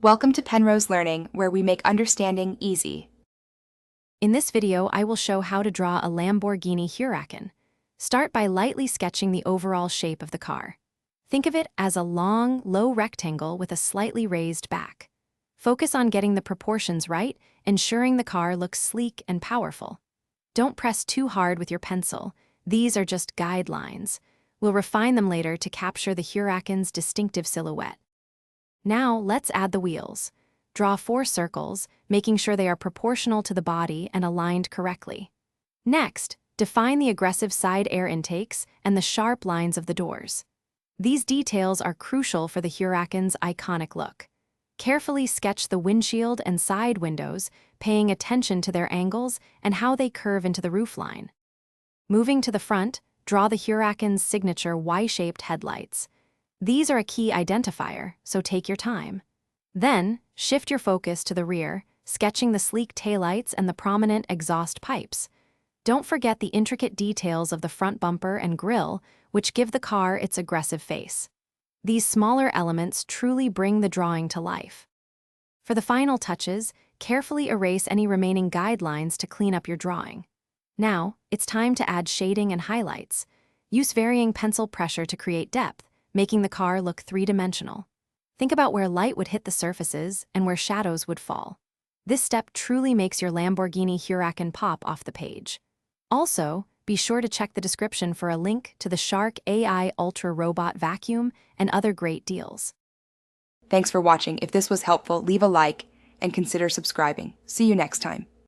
Welcome to Penrose Learning, where we make understanding easy. In this video, I will show how to draw a Lamborghini Huracan. Start by lightly sketching the overall shape of the car. Think of it as a long, low rectangle with a slightly raised back. Focus on getting the proportions right, ensuring the car looks sleek and powerful. Don't press too hard with your pencil. These are just guidelines. We'll refine them later to capture the Huracan's distinctive silhouette. Now, let's add the wheels. Draw 4 circles, making sure they are proportional to the body and aligned correctly. Next, define the aggressive side air intakes and the sharp lines of the doors. These details are crucial for the Huracan's iconic look. Carefully sketch the windshield and side windows, paying attention to their angles and how they curve into the roofline. Moving to the front, draw the Huracan's signature Y-shaped headlights. These are a key identifier, so take your time. Then, shift your focus to the rear, sketching the sleek taillights and the prominent exhaust pipes. Don't forget the intricate details of the front bumper and grille, which give the car its aggressive face. These smaller elements truly bring the drawing to life. For the final touches, carefully erase any remaining guidelines to clean up your drawing. Now, it's time to add shading and highlights. Use varying pencil pressure to create depth, making the car look three-dimensional. Think about where light would hit the surfaces and where shadows would fall. This step truly makes your Lamborghini Huracan pop off the page. Also, be sure to check the description for a link to the Shark AI Ultra Robot Vacuum and other great deals. Thanks for watching. If this was helpful, leave a like and consider subscribing. See you next time.